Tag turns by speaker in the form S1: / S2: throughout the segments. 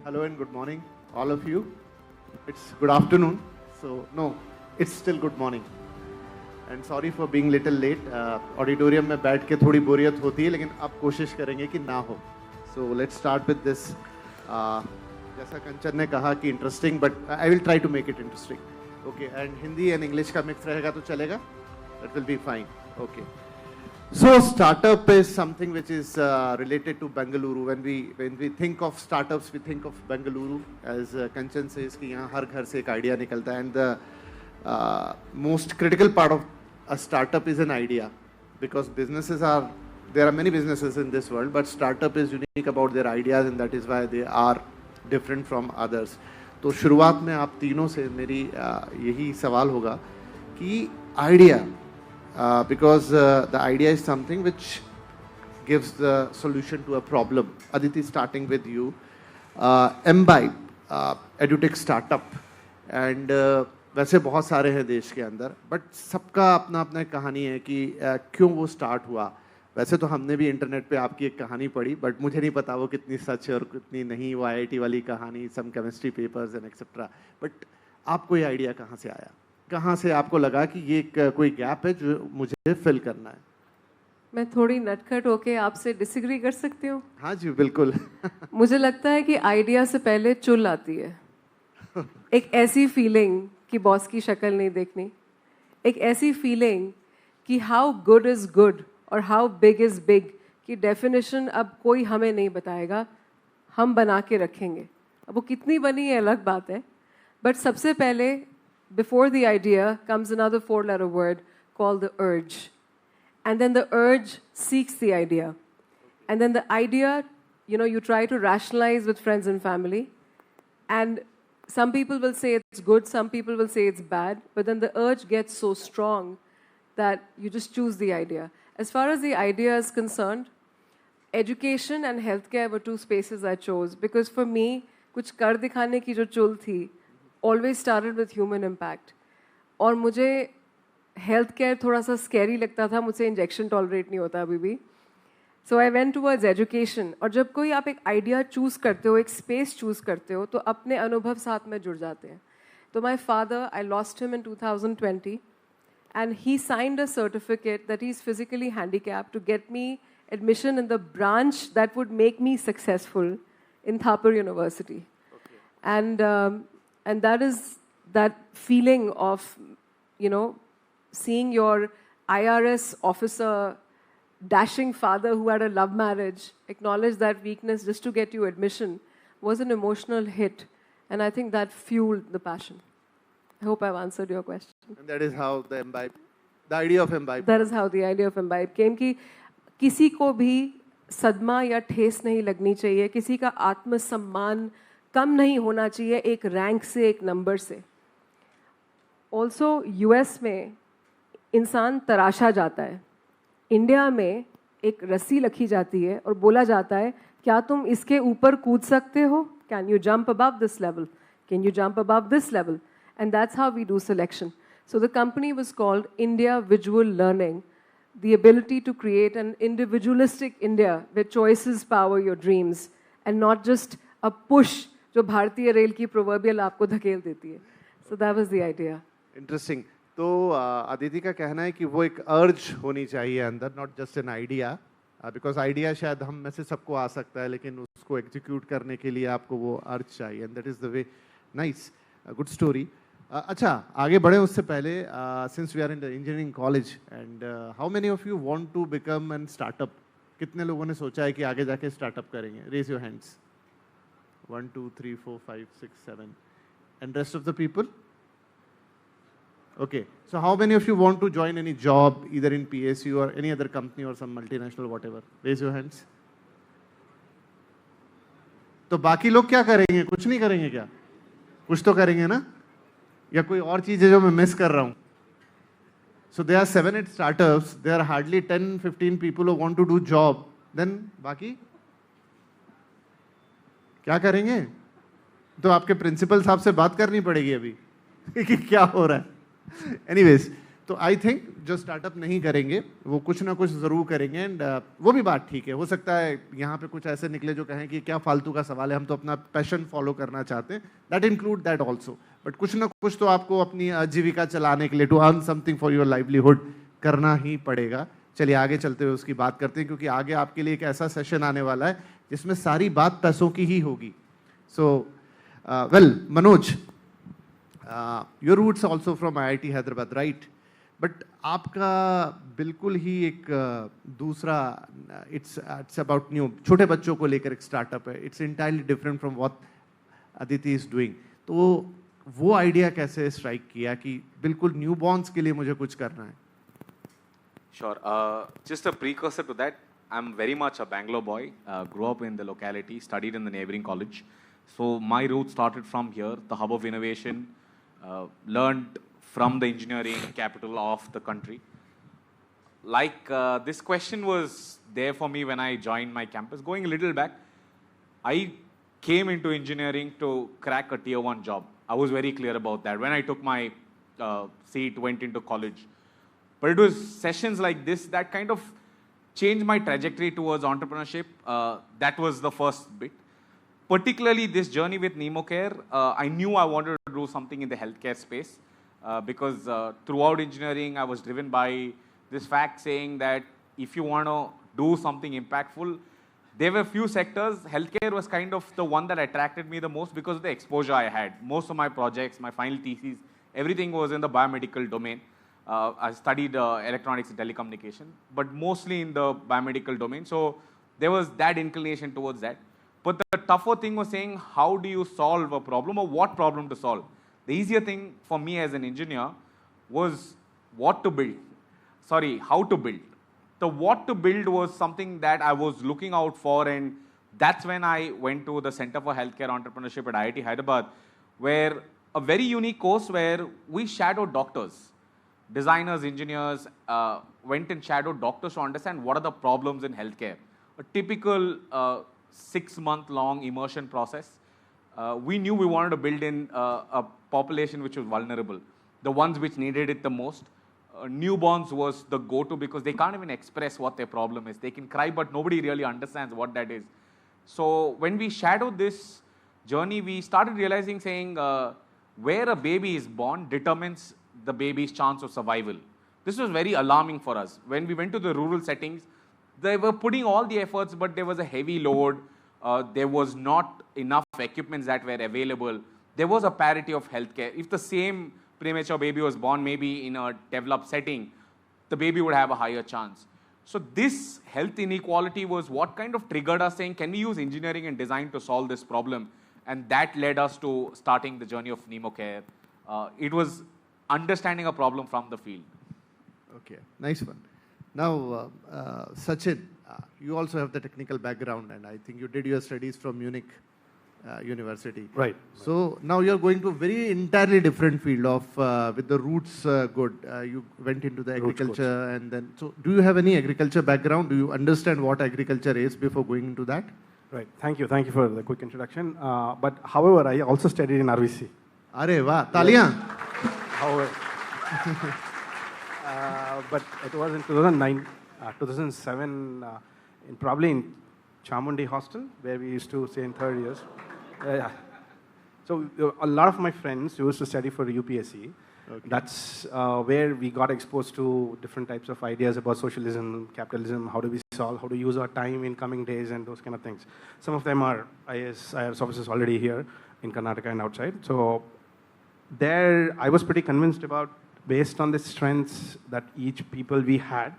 S1: Hello and good morning, all of you. It's good afternoon, so no, it's still good morning. And sorry for being little late. Auditorium में बैठ के थोड़ी बोरियत होती है, लेकिन अब कोशिश करेंगे कि ना हो. So let's start with this. जैसा कंचन ने कहा कि interesting, but I will try to make it interesting. Okay, and Hindi and English का mix रहेगा तो चलेगा? That will be fine. Okay. So startup is something which is related to Bengaluru. When we think of startups, we think of Bengaluru. As Kanchan says कि यहाँ हर घर से एक idea निकलता है. And the most critical part of a startup is an idea, because there are many businesses in this world, but startup is unique about their ideas, and that is why they are different from others. तो शुरुआत में आप तीनों से मेरी यही सवाल होगा कि idea. Because the idea is something which gives the solution to a problem. Aditi, starting with you. Imbibe, edutech startup. And वैसे बहुत सारे हैं देश के अंदर, बट सबका अपना अपना एक कहानी है कि क्यों वो स्टार्ट हुआ. वैसे तो हमने भी इंटरनेट पे आपकी एक कहानी पढ़ी, बट मुझे नहीं पता वो कितनी सच है और कितनी नहीं. वो IIT वाली कहानी, some chemistry papers and etcetera. But आपको ये आइडिया कहाँ से आया? कहाँ से आपको लगा कि ये कोई गैप है जो मुझे फिल करना है?
S2: मैं थोड़ी नटखट होके आपसे डिसएग्री कर सकती हूँ?
S1: हाँ जी, बिल्कुल.
S2: मुझे लगता है कि आइडिया से पहले चुल आती है. एक ऐसी फीलिंग कि बॉस की शक्ल नहीं देखनी, एक ऐसी फीलिंग कि हाउ गुड इज गुड और हाउ बिग इज बिग की डेफिनेशन अब कोई हमें नहीं बताएगा, हम बना के रखेंगे. अब वो कितनी बनी है अलग बात है, बट सबसे पहले before the idea comes another 4-letter word called the urge. And then the urge seeks the idea. And then the idea, you try to rationalize with friends and family. And some people will say it's good, some people will say it's bad. But then the urge gets so strong that you just choose the idea. As far as the idea is concerned, education and healthcare were two spaces I chose. Because for me, कुछ कर दिखाने की जो चुल थी, always started with human impact. और मुझे health care थोड़ा सा स्कैरी लगता था, मुझसे इंजेक्शन टॉलरेट नहीं होता अभी भी. सो आई वेंट टुवर्ड्स एजुकेशन. और जब कोई आप एक आइडिया चूज़ करते हो, एक स्पेस चूज़ करते हो, तो अपने अनुभव साथ में जुड़ जाते हैं. तो my father, I lost him in 2020 and he signed a certificate that he is physically handicapped to get me admission in the branch that would make me successful in Thapar university. And that is that feeling of, seeing your IRS officer, dashing father who had a love marriage, acknowledge that weakness just to get you admission, was an emotional hit. And I think that fueled the passion. I hope I've answered your question.
S1: And that is how the idea of Imbibe.
S2: That is how the idea of Imbibe came. कि किसी को भी सदमा या ठेस नहीं लगनी चाहिए, किसी का आत्मसम्मान कम नहीं होना चाहिए एक रैंक से, एक नंबर से. ऑल्सो US में इंसान तराशा जाता है, इंडिया में एक रस्सी रखी जाती है और बोला जाता है क्या तुम इसके ऊपर कूद सकते हो? Can you jump above this level? Can you jump above this level? And that's how we do selection. So the company was called India visual learning, the ability to create an individualistic India with choices power your dreams and not just a push जो भारतीय रेल की proverbial आपको धकेल देती है. So that was the idea.
S1: Interesting. तो अदिति का कहना है कि वो एक अर्ज होनी चाहिए अंदर, not just an idea, because idea शायद हम में से सबको आ सकता है, लेकिन उसको एग्जीक्यूट करने के लिए आपको वो अर्ज चाहिए. And that is the way. Nice, good story. अच्छा, आगे बढ़े उससे पहले, since we are in the engineering college, and how many of you want to become an startup? कितने लोगों ने सोचा है कि आगे जाके स्टार्टअप करेंगे? Raise your hands. 1 2 3 4 5 6 7. And rest of the people? Okay. So how many of you want to join any job either in PSU or any other company or some multinational whatever? Raise your hands. तो बाकी लोग क्या करेंगे? कुछ नहीं करेंगे क्या? कुछ तो करेंगे ना? या कोई और चीज है जो मैं मिस कर रहा हूं? So there are 7-8 startups. There are hardly 10-15 people who want to do job. Then बाकी क्या करेंगे? तो आपके प्रिंसिपल साहब से बात करनी पड़ेगी अभी कि क्या हो रहा है. Anyways, तो आई थिंक जो स्टार्टअप नहीं करेंगे वो कुछ ना कुछ ज़रूर करेंगे एंड वो भी बात ठीक है। हो सकता है यहाँ पे कुछ ऐसे निकले जो कहें कि क्या फालतू का सवाल है, हम तो अपना पैशन फॉलो करना चाहते हैं, that include that also. But कुछ ना कुछ तो आपको अपनी आजीविका चलाने के लिए, to earn something for your livelihood, करना ही पड़ेगा। चलिए आगे चलते हुए उसकी बात करते हैं, क्योंकि आगे आपके लिए एक ऐसा सेशन आने वाला है जिसमें सारी बात पैसों की ही होगी। So well Manoj, your roots also from IIT Hyderabad, right? But आपका बिल्कुल ही एक दूसरा, इट्स अबाउट न्यू, छोटे बच्चों को लेकर एक स्टार्टअप है। It's entirely different from what Aditi is doing. तो वो आइडिया कैसे स्ट्राइक किया कि बिल्कुल न्यू बॉर्न्स के लिए मुझे कुछ करना है?
S3: Sure. Just a precursor to that, I'm very much a Bangalore boy. Grew up in the locality, studied in the neighboring college. So my roots started from here, the hub of innovation. Learned from the engineering capital of the country. Like this question was there for me when I joined my campus. Going a little back, I came into engineering to crack a tier 1 job. I was very clear about that when I took my seat, went into college. But it was sessions like this that kind of changed my trajectory towards entrepreneurship. That was the first bit. Particularly this journey with NemoCare, I knew I wanted to do something in the healthcare space because throughout engineering, I was driven by this fact saying that if you want to do something impactful, there were few sectors. Healthcare was kind of the one that attracted me the most because of the exposure I had. Most of my projects, my final thesis, everything was in the biomedical domain. I studied electronics and telecommunication, but mostly in the biomedical domain. So there was that inclination towards that. But the tougher thing was saying, how do you solve a problem or what problem to solve? The easier thing for me as an engineer was what to build. Sorry, how to build. The what to build was something that I was looking out for, and that's when I went to the Center for Healthcare Entrepreneurship at IIT Hyderabad, where a very unique course where we shadowed doctors. Designers, engineers went and shadowed doctors to understand what are the problems in healthcare. A typical 6-month-long immersion process. We knew we wanted to build in a population which was vulnerable, the ones which needed it the most. Newborns was the go-to because they can't even express what their problem is. They can cry, but nobody really understands what that is. So when we shadowed this journey, we started realizing, saying where a baby is born determines the baby's chance of survival. This was very alarming for us. When we went to the rural settings, they were putting all the efforts, but there was a heavy load. There was not enough equipments that were available. There was a parity of healthcare. If the same premature baby was born maybe in a developed setting, the baby would have a higher chance. So this health inequality was what kind of triggered us saying, can we use engineering and design to solve this problem? And that led us to starting the journey of NemoCare. It was understanding a problem from the field.
S1: Okay, nice one. Now, Sachin, you also have the technical background, and I think you did your studies from Munich University.
S4: Right.
S1: So now you're going to a very entirely different field of with the roots good. You went into the agriculture, and then, so do you have any agriculture background? Do you understand what agriculture is before going into that?
S4: Right. Thank you for the quick introduction. But however, I also studied in RVC.
S1: Arey wah, taliyan.
S4: However, but it was in 2009, 2007, probably in Chamundi Hostel, where we used to stay in third years. Yeah. So a lot of my friends used to study for UPSC. Okay. That's where we got exposed to different types of ideas about socialism, capitalism, how do we solve, how to use our time in coming days, and those kind of things. Some of them are IAS officers already here in Karnataka and outside. So there, I was pretty convinced about, based on the strengths that each people we had.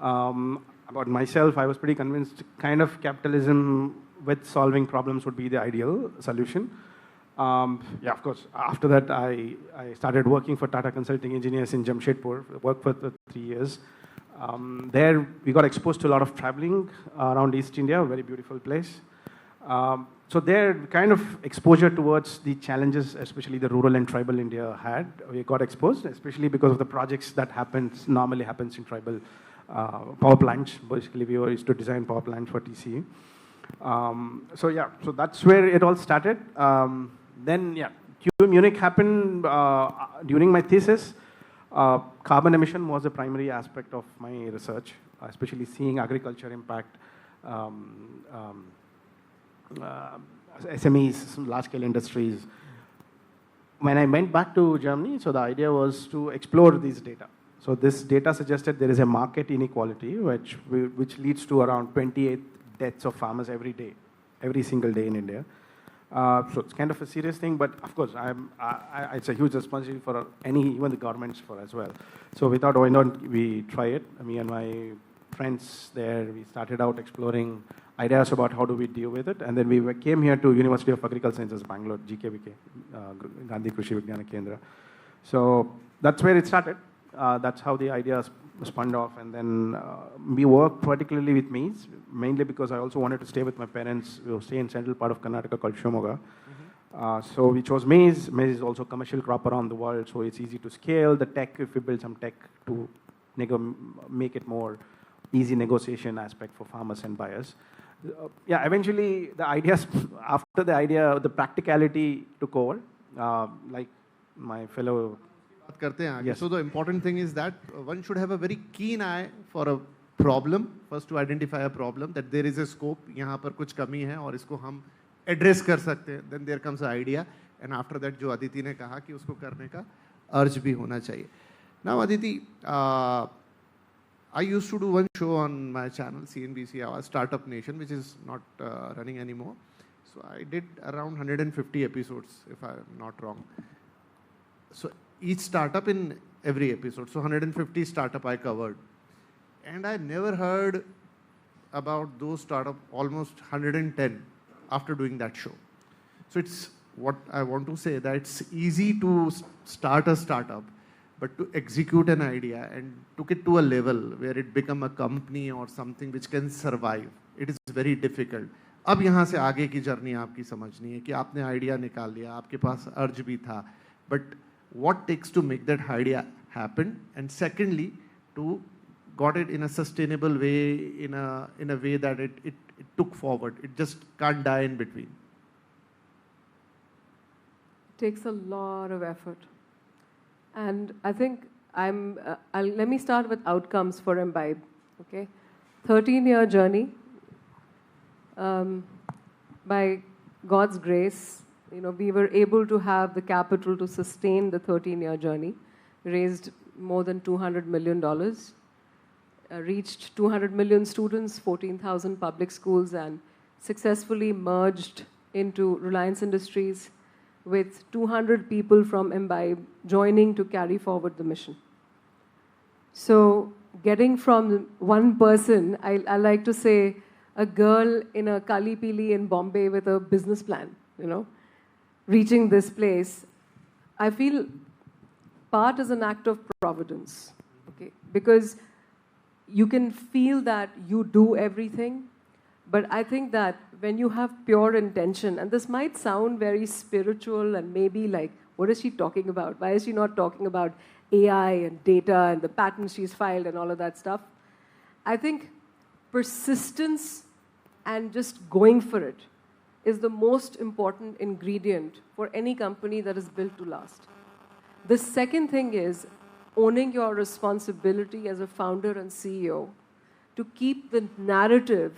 S4: About myself, I was pretty convinced kind of capitalism with solving problems would be the ideal solution. Yeah, of course. After that, I started working for Tata Consulting Engineers in Jamshedpur, worked for 3 years. There, we got exposed to a lot of traveling around East India, a very beautiful place. So there, kind of exposure towards the challenges, especially the rural and tribal India had. We got exposed, especially because of the projects that normally happens in tribal power plants. Basically, we used to design power plants for TCE. So yeah, so that's where it all started. Then yeah, Munich happened during my thesis. Carbon emission was the primary aspect of my research, especially seeing agriculture impact SMEs, some large-scale industries. When I went back to Germany, so the idea was to explore these data. So this data suggested there is a market inequality which leads to around 28 deaths of farmers every day, every single day in India. So it's kind of a serious thing, but of course, it's a huge responsibility for even the governments for as well. So we thought, why not we try it? Me and my friends there, we started out exploring ideas about how do we deal with it, and then we came here to University of Agricultural Sciences, Bangalore, GKVK, Gandhi Krishi Vigyana Kendra. So that's where it started. That's how the idea spun off, and then we worked particularly with maize, mainly because I also wanted to stay with my parents. We stay in central part of Karnataka called Shimoga. So we chose maize. Maize is also a commercial crop around the world, so it's easy to scale. The tech, if we build some tech to make it more easy negotiation aspect for farmers and buyers. Yeah, eventually the ideas, after the idea, the practicality took over, like my fellow.
S1: Yes. So the important thing is that one should have a very keen eye for a problem, first to identify a problem, that there is a scope, यहाँ पर कुछ कमी है और इसको हम address कर सकते हैं, then there comes the idea, and after that जो अदिति ने कहा कि उसको करने का urge भी होना चाहिए. Now Aditi, I used to do one show on my channel, CNBC Awaaz, Startup Nation, which is not running anymore. So I did around 150 episodes, if I'm not wrong. So each startup in every episode. So 150 startup I covered. And I never heard about those startup, almost 110 after doing that show. So it's what I want to say, that it's easy to start a startup, but to execute an idea and took it to a level where it become a company or something which can survive, it is very difficult. अब यहाँ से आगे की journey आपकी समझनी है कि आपने आइडिया निकाल लिया, आपके पास अर्ज भी था, but what takes to make that idea happen, and secondly to got it in a sustainable way, in a way that it took forward, it just can't die in between.
S2: It takes a lot of effort. And I think let me start with outcomes for Imbibe, okay? 13-year journey. By God's grace, we were able to have the capital to sustain the 13-year journey. Raised more than $200 million. Reached 200 million students, 14,000 public schools, and successfully merged into Reliance Industries, with 200 people from Imbibe joining to carry forward the mission. So getting from one person, I like to say a girl in a Kali Pili in Bombay with a business plan, reaching this place, I feel part is an act of providence, okay? Because you can feel that you do everything, but I think that when you have pure intention, and this might sound very spiritual and maybe like, what is she talking about? Why is she not talking about AI and data and the patents she's filed and all of that stuff? I think persistence and just going for it is the most important ingredient for any company that is built to last. The second thing is owning your responsibility as a founder and CEO to keep the narrative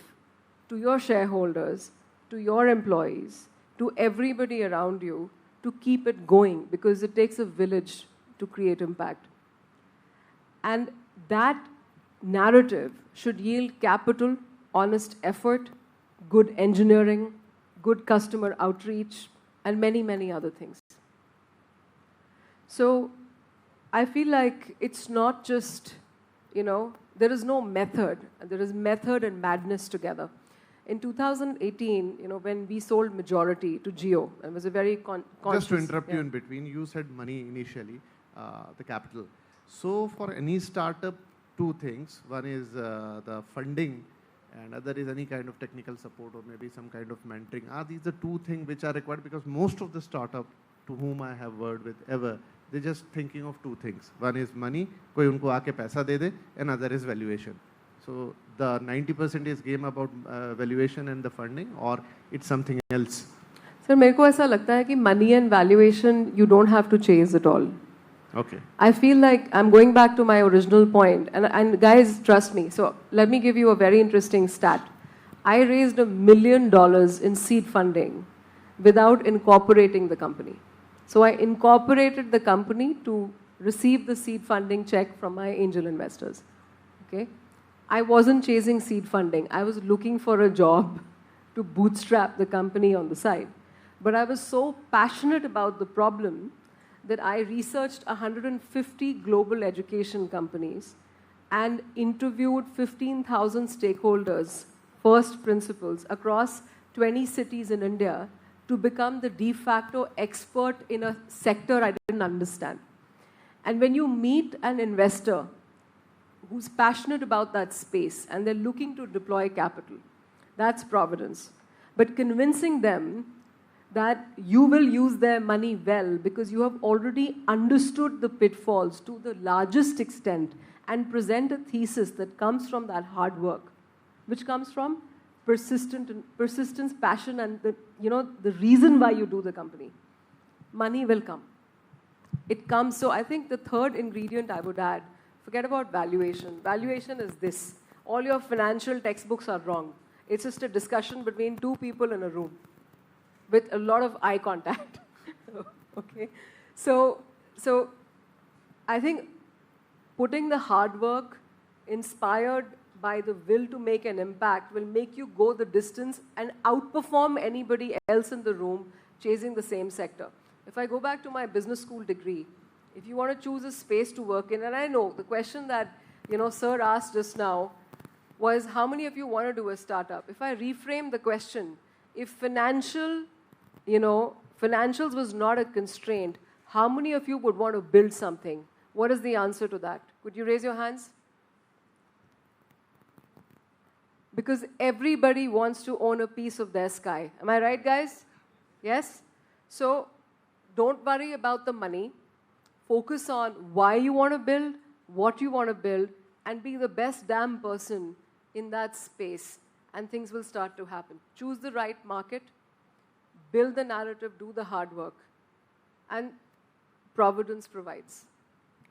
S2: to your shareholders, to your employees, to everybody around you, to keep it going, because it takes a village to create impact. And that narrative should yield capital, honest effort, good engineering, good customer outreach, and many, many other things. So I feel like it's not just, there is no method. There is method and madness together. In 2018, when we sold majority to Jio, it was a very conscious...
S1: Just to interrupt you in between, you said money initially, the capital. So for any startup, two things. One is the funding, and other is any kind of technical support or maybe some kind of mentoring. Are these the two things which are required? Because most of the startup to whom I have worked with ever, they're just thinking of two things. One is money, koi unko aake paisa de de, and other is valuation. So the 90% is game about valuation and the funding, or it's something else?
S2: Sir, मेरे को ऐसा लगता है कि money and valuation, you don't have to chase it all.
S1: Okay.
S2: I feel like I'm going back to my original point, and guys, trust me. So let me give you a very interesting stat. I raised $1 million in seed funding without incorporating the company. So I incorporated the company to receive the seed funding check from my angel investors. Okay? I wasn't chasing seed funding. I was looking for a job to bootstrap the company on the side. But I was so passionate about the problem that I researched 150 global education companies and interviewed 15,000 stakeholders, first principals, across 20 cities in India to become the de facto expert in a sector I didn't understand. And when you meet an investor who's passionate about that space and they're looking to deploy capital, that's providence. But convincing them that you will use their money well because you have already understood the pitfalls to the largest extent and present a thesis that comes from that hard work, which comes from persistence, passion, and the reason why you do the company. Money will come. It comes. So I think the third ingredient I would add, forget about valuation. Valuation is this. All your financial textbooks are wrong. It's just a discussion between two people in a room with a lot of eye contact. Okay? So I think putting the hard work inspired by the will to make an impact will make you go the distance and outperform anybody else in the room chasing the same sector. If I go back to my business school degree, if you want to choose a space to work in, and I know the question that Sir asked just now was, how many of you want to do a startup? If I reframe the question, if financials was not a constraint, how many of you would want to build something? What is the answer to that? Could you raise your hands? Because everybody wants to own a piece of their sky. Am I right, guys? Yes? So don't worry about the money. Focus on why you want to build, what you want to build, and be the best damn person in that space, and things will start to happen. Choose the right market, build the narrative, do the hard work, and providence provides.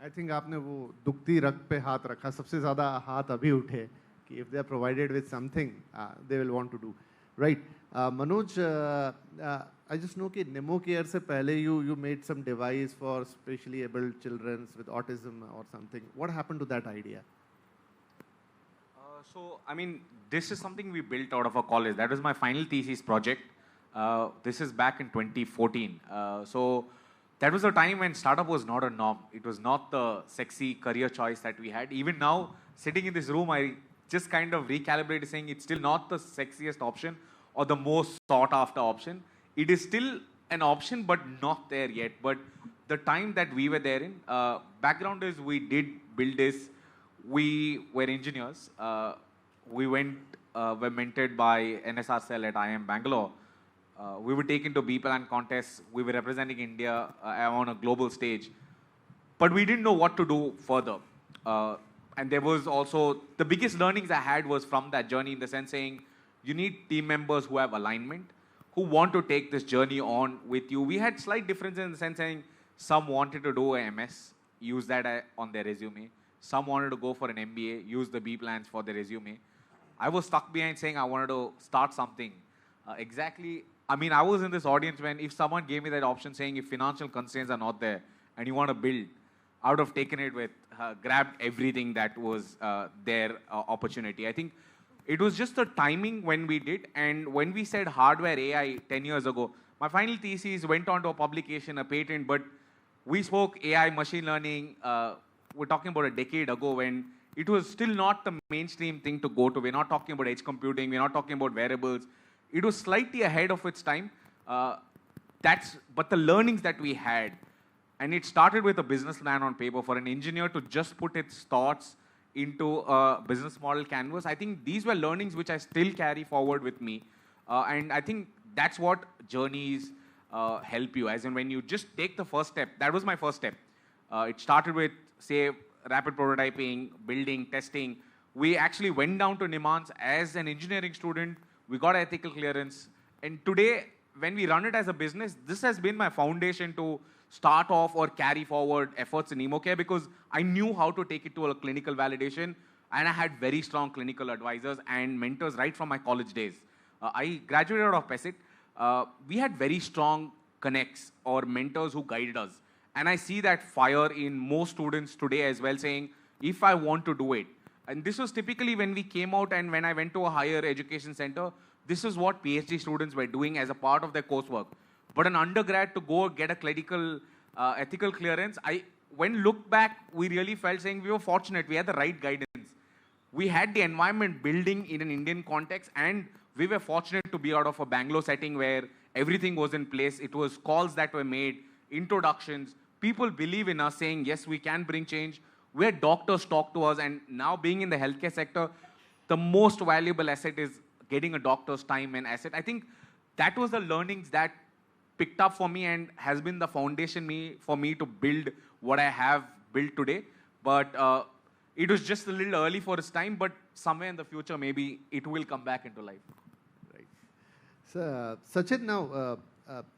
S1: I think आपने वो दुखती रग पे हाथ रखा, सबसे ज़्यादा हाथ अभी उठे कि if they are provided with something, they will want to do. Right. Manoj, I just know कि Nemo Care से पहले you made some device for specially able children with autism or something. What happened to that idea?
S3: So, I mean, this is something we built out of a college. That was my final thesis project. This is back in 2014. So, that was a time when startup was not a norm. It was not the sexy career choice that we had. Even now, sitting in this room, I just kind of recalibrated saying it's still not the sexiest option or the most sought after option. It is still an option, but not there yet. But the time that we were there in, background is we did build this. We were engineers. We were mentored by NSR Cell at IIM Bangalore. We were taken to B-Plan contests. We were representing India on a global stage. But we didn't know what to do further. And there was also, the biggest learnings I had was from that journey, in the sense saying, you need team members who have alignment, who want to take this journey on with you. We had slight differences in the sense saying, some wanted to do a MS, use that on their resume. Some wanted to go for an MBA, use the B plans for their resume. I was stuck behind saying I wanted to start something. Exactly. I mean, I was in this audience when if someone gave me that option saying if financial constraints are not there and you want to build, I would have taken it with, grabbed everything that was their opportunity. I think it was just the timing when we did. And when we said hardware AI 10 years ago, my final thesis went on to a publication, a patent, but we spoke AI, machine learning. We're talking about a decade ago when it was still not the mainstream thing to go to. We're not talking about edge computing. We're not talking about wearables. It was slightly ahead of its time. But the learnings that we had, and it started with a business plan on paper for an engineer to just put its thoughts into a business model canvas. I think these were learnings which I still carry forward with me. And I think that's what journeys help you. As in when you just take the first step, that was my first step. It started with, say, rapid prototyping, building, testing. We actually went down to Nimans as an engineering student. We got ethical clearance. And today, when we run it as a business, this has been my foundation to start off or carry forward efforts in emo care because I knew how to take it to a clinical validation, and I had very strong clinical advisors and mentors right from my college days. I graduated out of PESIT. We had very strong connects or mentors who guided us. And I see that fire in most students today as well, saying, if I want to do it. And this was typically when we came out and when I went to a higher education center, this is what PhD students were doing as a part of their coursework. But an undergrad to go get a clinical ethical clearance, when looked back, we really felt saying we were fortunate. We had the right guidance. We had the environment building in an Indian context, and we were fortunate to be out of a Bangalore setting where everything was in place. It was calls that were made, introductions. People believe in us saying, yes, we can bring change. Where doctors talk to us, and now being in the healthcare sector, the most valuable asset is getting a doctor's time and asset. I think that was the learnings that picked up for me and has been the foundation for me to build what I have built today. But it was just a little early for its time, but somewhere in the future, maybe it will come back into life.
S1: Right. So, Sachin, now,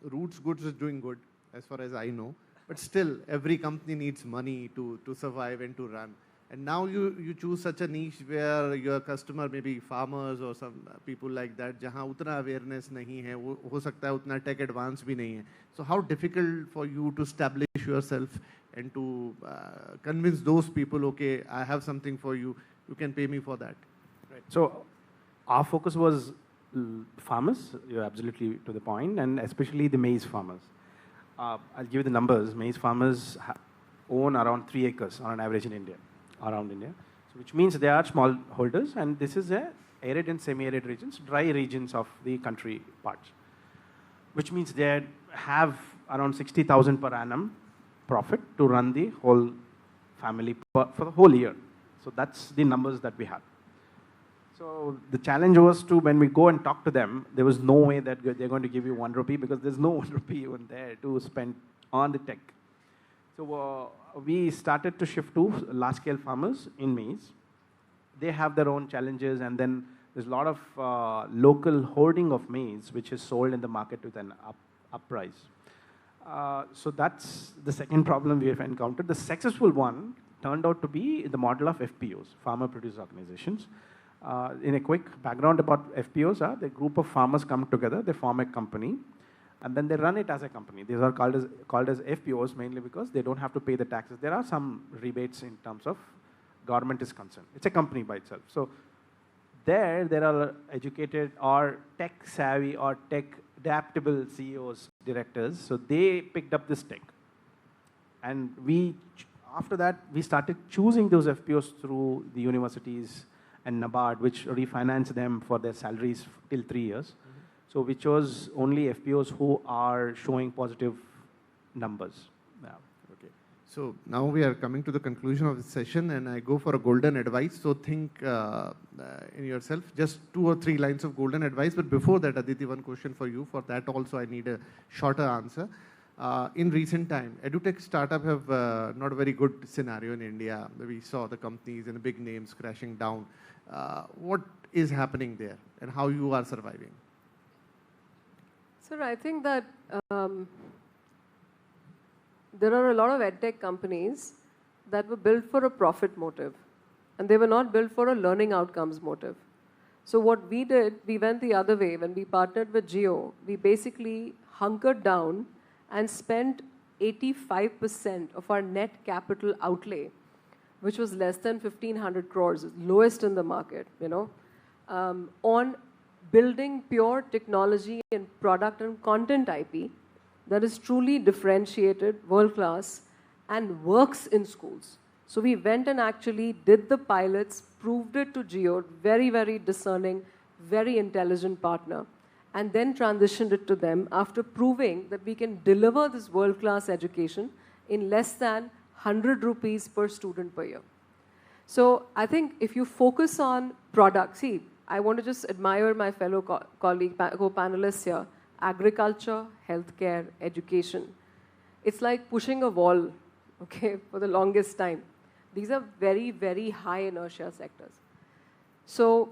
S1: Roots Goods is doing good, as far as I know. But still, every company needs money to survive and to run. And now you choose such a niche where your customer may be farmers or some people like that, जहाँ उतना awareness नहीं है, हो सकता है उतना tech advance भी नहीं है. So how difficult for you to establish yourself and to convince those people, okay, I have something for you, you can pay me for that.
S4: Right. So our focus was farmers. You're absolutely to the point, and especially the maize farmers. I'll give you the numbers. Maize farmers own around 3 acres on an average in India, around India. So which means they are small holders, and this is a arid and semi-arid regions, dry regions of the country parts. Which means they have around 60,000 per annum profit to run the whole family for the whole year. So that's the numbers that we have. So the challenge was to, when we go and talk to them, there was no way that they're going to give you 1 rupee because there's no 1 rupee even there to spend on the tech. So we started to shift to large-scale farmers in maize. They have their own challenges, and then there's a lot of local hoarding of maize, which is sold in the market with an up price. So that's the second problem we have encountered. The successful one turned out to be the model of FPOs, Farmer Producer Organizations. In a quick background about FPOs, the group of farmers come together, they form a company, and then they run it as a company. These are called as FPOs mainly because they don't have to pay the taxes. There are some rebates in terms of government is concerned. It's a company by itself. So there are educated or tech savvy or tech adaptable CEOs, directors. So they picked up this tech. And after that, we started choosing those FPOs through the universities and NABARD, which refinance them for their salaries till 3 years. Mm-hmm. So we chose only FPOs who are showing positive numbers. Yeah.
S1: Okay. So now we are coming to the conclusion of this session, and I go for a golden advice. So think in yourself, just 2 or 3 lines of golden advice. But before that, Aditi, one question for you. For that also, I need a shorter answer. In recent time, edutech startup have not a very good scenario in India. We saw the companies and the big names crashing down. What is happening there, and how you are surviving?
S2: Sir, I think that there are a lot of edtech companies that were built for a profit motive, and they were not built for a learning outcomes motive. So what we did, we went the other way. When we partnered with Jio, we basically hunkered down and spent 85% of our net capital outlay, which was less than 1,500 crores, lowest in the market, on building pure technology and product and content IP that is truly differentiated, world-class, and works in schools. So we went and actually did the pilots, proved it to Jio, very, very discerning, very intelligent partner, and then transitioned it to them after proving that we can deliver this world-class education in less than 100 rupees per student per year. So I think if you focus on product, see, I want to just admire my fellow colleague, co-panelists here, agriculture, healthcare, education. It's like pushing a wall, okay, for the longest time. These are very, very high inertia sectors. So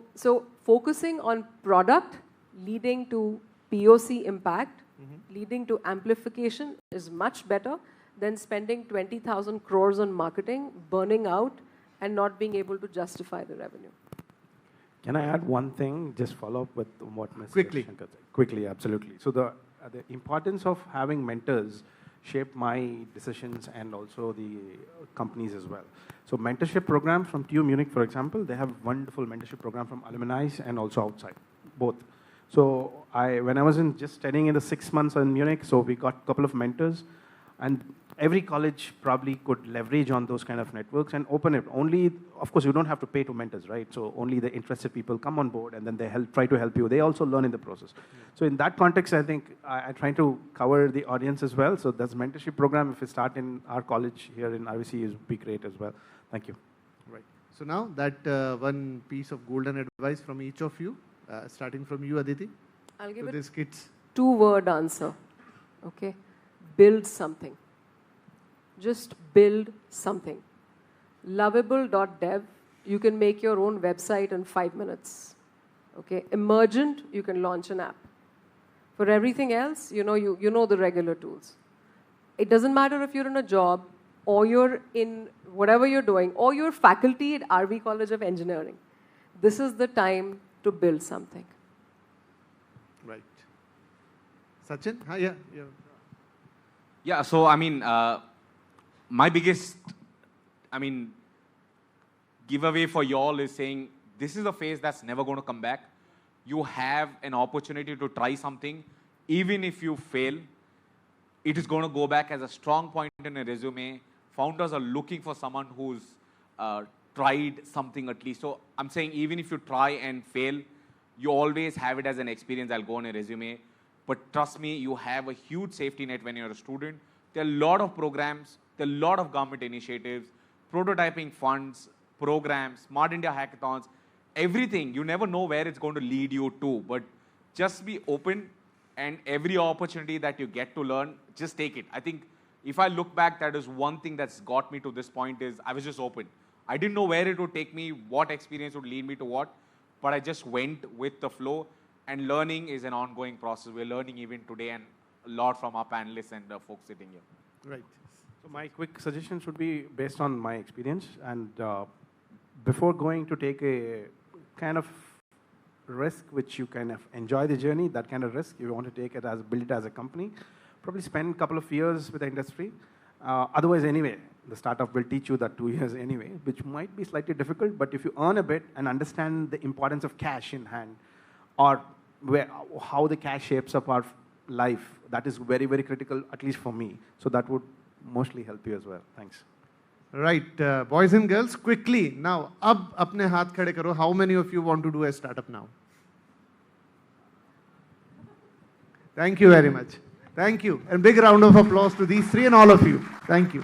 S2: focusing on product, leading to POC impact, leading to amplification is much better than spending 20,000 crores on marketing, burning out, and not being able to justify the revenue.
S4: Can I add one thing? Just follow up with what Mr.
S1: Quickly.
S4: Shankar said. Quickly, absolutely. So the importance of having mentors shaped my decisions and also the companies as well. So mentorship program from TU Munich, for example, they have wonderful mentorship program from alumni and also outside, both. So when I was just studying in the 6 months in Munich, so we got a couple of mentors, and every college probably could leverage on those kind of networks and open it. Only, of course, you don't have to pay to mentors, right? So only the interested people come on board, and then they try to help you. They also learn in the process. So in that context, I think I try to cover the audience as well. So that's mentorship program. If we start in our college here in RVC, would be great as well. Thank you.
S1: Right. So now that one piece of golden advice from each of you, starting from you, Aditi.
S2: I'll give
S1: to
S2: it
S1: these kids.
S2: 2-word answer. Okay, build something. Just build something. Lovable.dev, you can make your own website in 5 minutes. Okay, Emergent, you can launch an app. For everything else, you know the regular tools. It doesn't matter if you're in a job or you're in whatever you're doing or you're faculty at RV College of Engineering. This is the time to build something.
S1: Right. Sachin? Yeah.
S3: Yeah, so I mean, my biggest, giveaway for y'all is saying, this is a phase that's never going to come back. You have an opportunity to try something. Even if you fail, it is going to go back as a strong point in a resume. Founders are looking for someone who's tried something at least. So I'm saying even if you try and fail, you always have it as an experience. I'll go on a resume. But trust me, you have a huge safety net when you're a student. There are a lot of programs. There are a lot of government initiatives, prototyping funds, programs, Smart India hackathons, everything. You never know where it's going to lead you to. But just be open, and every opportunity that you get to learn, just take it. I think if I look back, that is one thing that's got me to this point is I was just open. I didn't know where it would take me, what experience would lead me to what, but I just went with the flow. And learning is an ongoing process. We're learning even today, and a lot from our panelists and the folks sitting here.
S1: Right.
S4: So my quick suggestions would be based on my experience, and before going to take a kind of risk which you kind of enjoy the journey, that kind of risk, you want to take it as, build it as a company, probably spend a couple of years with the industry. Otherwise, anyway, the startup will teach you that 2 years anyway, which might be slightly difficult, but if you earn a bit and understand the importance of cash in hand, or how the cash shapes up our life, that is very, very critical, at least for me. So that would mostly help you as well. Thanks.
S1: Right. Boys and girls, quickly. Now, ab apne haath khade karo. How many of you want to do a startup now? Thank you very much. Thank you. And big round of applause to these three and all of you. Thank you.